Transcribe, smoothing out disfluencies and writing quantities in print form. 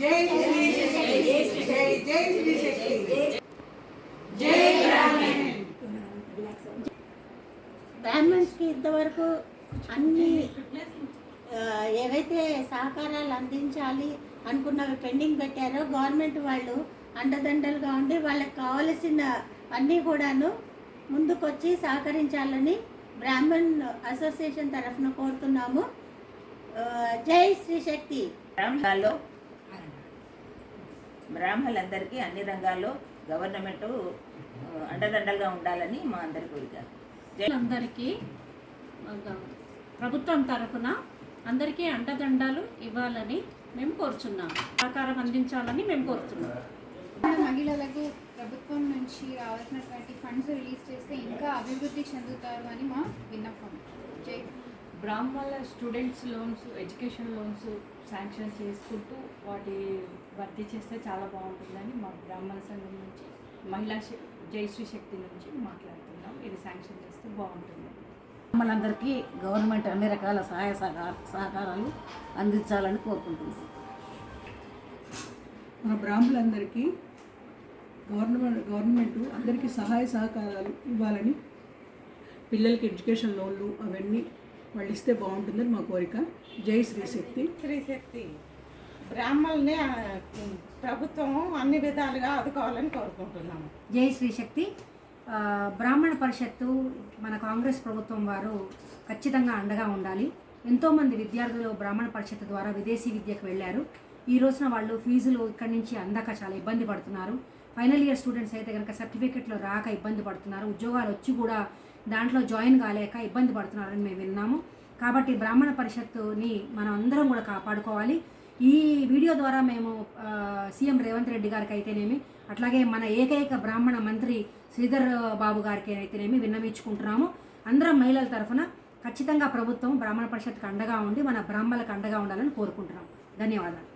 జై శ్రీ శక్తి, జై జై శ్రీ శక్తి, జై బ్రాహ్మణ్. బ్రాహ్మణ్స్కి ఇంతవరకు అన్ని ఏవైతే సహకారాలు అందించాలి అనుకున్నవి పెండింగ్ పెట్టారో గవర్నమెంట్ వాళ్ళు అండదండలుగా ఉండి వాళ్ళకి కావలసిన అన్నీ కూడాను ముందుకొచ్చి సహకరించాలని బ్రాహ్మణ్ అసోసియేషన్ తరఫున కోరుతున్నాము. జై శ్రీ శక్తి. బ్రాహ్మణులందరికీ అన్ని రంగాల్లో గవర్నమెంట్ అండదండలుగా ఉండాలని మా అందరి కోరిక. అందరికీ ప్రభుత్వం తరఫున అందరికీ అండదండాలు ఇవ్వాలని మేము కోరుచున్నాం, సహకారం అందించాలని మేము కోరుతున్నాం. మహిళలకు ప్రభుత్వం నుంచి రావాల్సినటువంటి ఫండ్స్ రిలీజ్ చేస్తే ఇంకా అభివృద్ధి చెందుతారు అని మా విన్నపం. జై బ్రాహ్మణుల students loans, education loans sanction చేసుకుంటూ వాటి భర్తీ చేస్తే చాలా బాగుంటుందని మా బ్రాహ్మణ సంఘం నుంచి మహిళా జయశ్రీ శక్తి నుంచి మాట్లాడుతున్నాం. ఇది శాంక్షన్ చేస్తే బాగుంటుంది. బ్రాహ్మణులందరికీ గవర్నమెంట్ అన్ని రకాల సహాయ సహకారాలు అందించాలని కోరుకుంటున్నాం. మన బ్రాహ్మణులందరికీ గవర్నమెంట్ అందరికీ సహాయ సహకారాలు ఇవ్వాలని, పిల్లలకి ఎడ్యుకేషన్ లోన్లు అవన్నీ వాళ్ళు ఇస్తే బాగుంటుందని మా కోరిక. జై శ్రీ శక్తి. శ్రీ శక్తి. బ్రాహ్మణుల్ని ప్రభుత్వం అన్ని విధాలుగా ఆదుకోవాలని కోరుకుంటున్నాము. జై శ్రీ శక్తి. బ్రాహ్మణ పరిషత్తు మన కాంగ్రెస్ ప్రభుత్వం వారు ఖచ్చితంగా అండగా ఉండాలి. ఎంతోమంది విద్యార్థులు బ్రాహ్మణ పరిషత్తు ద్వారా విదేశీ విద్యకు వెళ్ళారు. ఈ రోజున వాళ్ళు ఫీజులు ఇక్కడి నుంచి అందక చాలా ఇబ్బంది పడుతున్నారు. ఫైనల్ ఇయర్ స్టూడెంట్స్ అయితే కనుక సర్టిఫికెట్లు రాక ఇబ్బంది పడుతున్నారు. ఉద్యోగాలు వచ్చి కూడా దాంట్లో జాయిన్ కాలేక ఇబ్బంది పడుతున్నారని మేము విన్నాము. కాబట్టి బ్రాహ్మణ పరిషత్తుని మనం అందరం కూడా కాపాడుకోవాలి. ఈ వీడియో ద్వారా మేము సీఎం రేవంత్ రెడ్డి గారికి అయితేనేమి, అట్లాగే మన ఏకైక బ్రాహ్మణ మంత్రి శ్రీధర్ బాబు గారికి అయితేనేమి విన్నవించుకుంటున్నాము. అందరం మహిళల తరఫున ఖచ్చితంగా ప్రభుత్వం బ్రాహ్మణ పరిషత్తుకు అండగా ఉండి మన బ్రాహ్మణులకు అండగా ఉండాలని కోరుకుంటున్నాం. ధన్యవాదాలు.